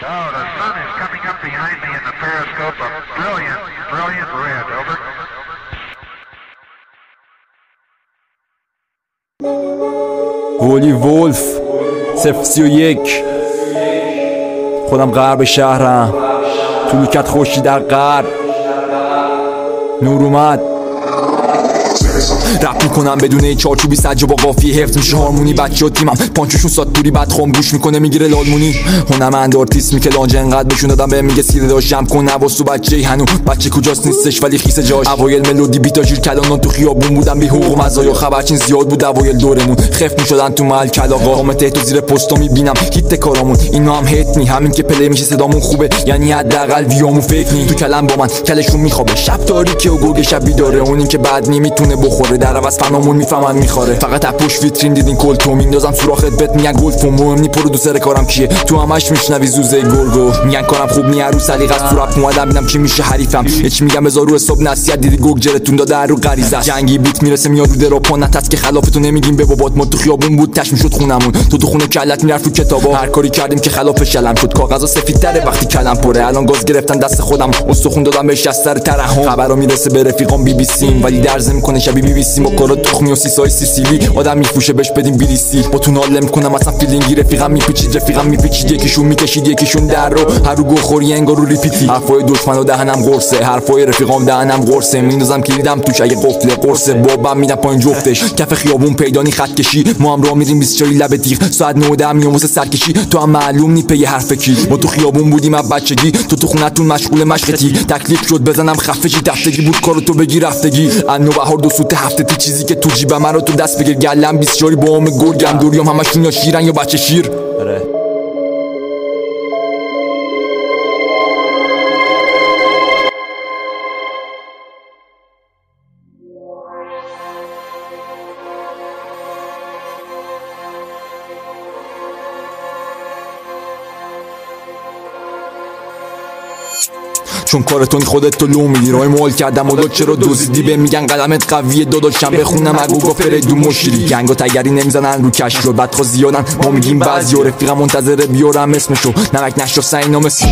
So the sun is coming up behind me in the periscope, a brilliant, brilliant red, over. ولی ولف 031 خودم غرب شهرم طلوعت خوشی در غرب نور اومد رپ میکنم بدون چارچوبی سجا با قافیه حفظ میشه هارمونی بچه ها تیمم پانچشون سات توری بعد خام گوش میکنه میگیره لالمونی هنرمند آرتیست میکلانج انقدر بهشون دادم به میگه سیره داشت جمع کن نواس و بچه هنو بچه کجاست نیستش ولی خیس جاش اوایل ملودی بیتا جیر کلانان تو خیابون بودم بی حقوق مزایا خبرچین زیاد بود اوایل دورمون خف میشدن تو محل کلاغا کامنت تو زیر پستا میبینم هیت کارامون اینا هم هیت نی همین که پلی میشه صدامون خوبه یعنی حداقل ویامون فکر نی تو کلم با من کلشون میخوابه شب تاریکه و گرگ شب بیداره اون که بعد نمیتونه بخوره در عوض فنامون میفهمن میخوره فقط از پشت ویترین دیدین کل تو میندازم سوراخت بهت میگن گلف و مهم نی پرودوسر کارم کیه تو همش میشنوی زوزه گرگو میگن کارم خوب نی رو سلیقه است تو رپ اومدم ببینم کی میشه حریفم هیچ میگم بذار رو حساب نصیحت دیدی گرگ جرتون داده رو غریزه جنگی بیت میرسه میاد رو دراپا نتاست که خلافتو نمیگیم به بابات ما تو خیابون بود تش میشد خونمون تو خونه کلت میرفت رو کتابا هر کاری کردیم که خلافش شلم شد کاغذا سفیدتره وقتی کلم پره الان گاز گرفتن دست خودم استخون دادم بهش از سر ترحم خبرا میرسه به رفیقام بی بی سیم ولی درز میکنه شبیه بی بی سی با کارا تخمی و سیسای سیسیلی آدم میفوشه بهش بدیم بیلیسی با تو ناله میکنم اصلا فیلینگی رفیقم میپیچید یکیشون میکشید یکیشون در رو هر رو گوخوری انگار رو ریپیتی حرفای دشمنو دهنم قرصه حرفای رفیقام دهنم قرصه میندازم کلیدم توش اگه قفله قرصه بابم میدم پایین جفتش کف خیابون پیدانی خط کشی ما هم راه میریم 24 لب تیغ ساعت 9 10 میام واسه سرکشی تو هم معلوم نی پی حرف کی ما تو خیابون بودیم از بچگی تو خونتون مشغول مشقتی تکلیف شد بزنم خفه شی دفتگی بود کارو تو بگی رفتگی انو بهار دو سوت هفته تی چیزی که تو جیبم من رو تو دست بگیر گلم 24 با هم گرگم دوریام همشون یا شیرن یا بچه شیر چون کارتونی خودت تو لو میدی رای مول کردم و چرا دوزیدی به میگن قلمت قویه داداشم بخونم اگو با فردو مشیری گنگا تگری نمیزنن رو کش رو بدخوا زیادن ما میگیم بعضی ها رفیقم منتظره بیارم اسمشو نمک نشو سعینا مثل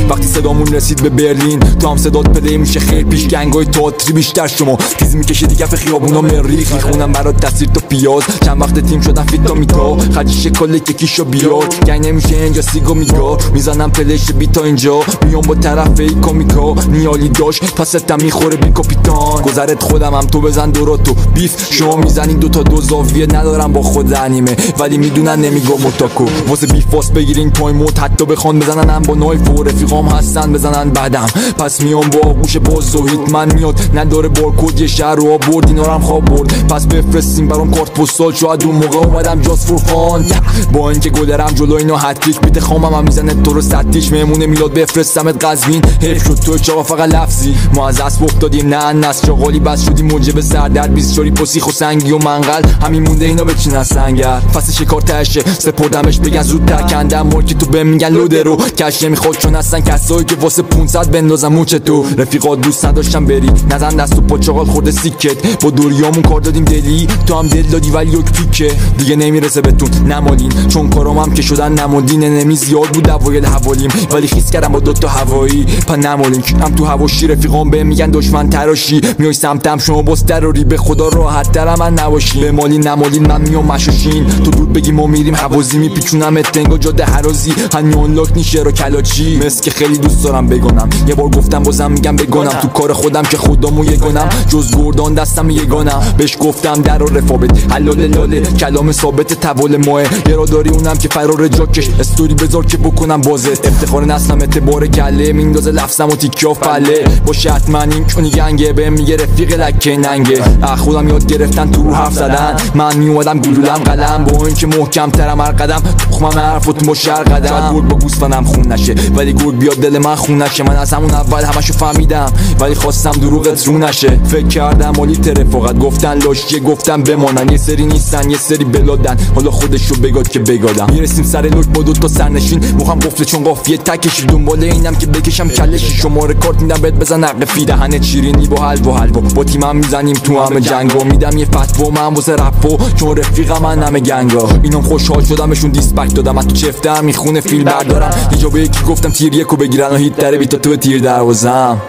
وقتی صدامون رسید به برلین تو هم صدات پلی میشه خیلی پیش گنگای تئاتری بیشتر شما تیز میکشیدی کف خیابونا مریخ میخونم برات تصویر تو پیاز چند وقت تیم شدن فیتا میتا خجیش کل یکیشو بیار گنگ نمیشه اینجا سیگو میگار میزنم پلیش بیتا اینجا میام با طرفه کومیکا نیالی داشت پستم میخوره بی کاپیتان گذرت خودم هم تو بزن دوراتو بیف شما میزنین دوتا دو زاویه ندارم با خود انیمه ولی میدونن نمیگم متاکو واسه بیف فاس بگیرین تایم موت حتی بخوان بزنن هم با نایف و رفیقام هستن بزنن بعدم پس میام با گوش باز و هیتمن میاد نداره بارکد یه شهر رو برد اینا رو هم خواب برد پس بفرستیم برام کارت پستال شاید اون موقع اومدم جاست فور فان با اینکه گلرم جلو اینا هتریک بیت خامم هم میزنه تو رو ستیش مهمونه میلاد بفرستمت قزوین حیف شد تو چاوا فقط لفظی ما از اسب افتادیم نه نس چاقالی بس شدیم موجب سردرد 24 پسیخ و سنگی و منقل همین مونده اینا بچینن سنگر فصل شکار تشه سپردمش بگن زودتر کندم ملکی تو بهم میگن لوده رو کش نمیخواد چون هستن کسایی که واسه 500 بندازم موچ تو رفیقات دوست نداشتم بری نزن دست و پا چاقال خورده سیکت با دوریامون کار دادیم دلی تو هم دل دادی ولی یک پیکه دیگه نمیرسه بهتون نمالین چون کارام هم که شدن نمادین نمی زیاد بود اوایل حوالیم ولی خیس کردم با دوتا هوایی پا نمالین هم تو هواشی رفیقام بهم میگن دشمن تراشی میای سمتم شما باز تروری به خدا راحت تر من نباشی به مالی نمالین من میام مشوشین تو دور بگی ما میریم حوازی میپیچونم اتنگا جاده هرازی هنیون لاک نیشه رو کلاچی مسک خیلی دوست دارم بگونم یه بار گفتم بازم میگم بگونم تو کار خودم که خودمو یگانم جز گردان دستم یگانم بهش گفتم در و رفابت حلال لاله کلام ثابت تول ماه یه را داری اونم که فرار جاکش استوری بذار که بکنم بازت افتخار نسلم اعتبار گله میندازه لفظم و تیکه فله باشه حتما این چونی گنگه بهم میگه رفیق لکه ننگه خودم یاد گرفتن تو رو حرف زدن من میومدم گلولم قلم با اینکه محکم ترم هر قدم تخمم حرف و تو مشر قدم شاید گرگ با گوسفندم خون نشه ولی گرگ بیاد دل من خون نشه من از همون اول همشو فهمیدم ولی خواستم دروغت رو نشه فکر کردم ولی رفاقت گفتن لاشیه گفتم بمانن یه سری نیستن یه سری بلادن حالا خودشو بگاد که بگادم میرسیم سر لوک با دو تا سرنشین مخم قفله چون قافیه تکشی دنبال اینم که بکشم کلشی شماره کارت میدم بهت بزن نقل فی دهنت شیرینی با حلوا با تیمم میزنیم تو همه جنگا میدم یه فتوا من واسه رفو چون رفیقم من همه گنگا اینم خوشحال شدم بهشون دیسپک دادم از تو چفته میخونه فیلم بردارم یه جا به یکی گفتم تیر یکو بگیرن و هیت داره بی تو تیر دروازم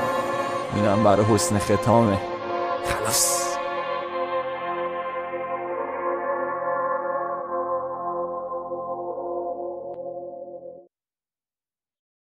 اینم برای حسن ختامه خلاص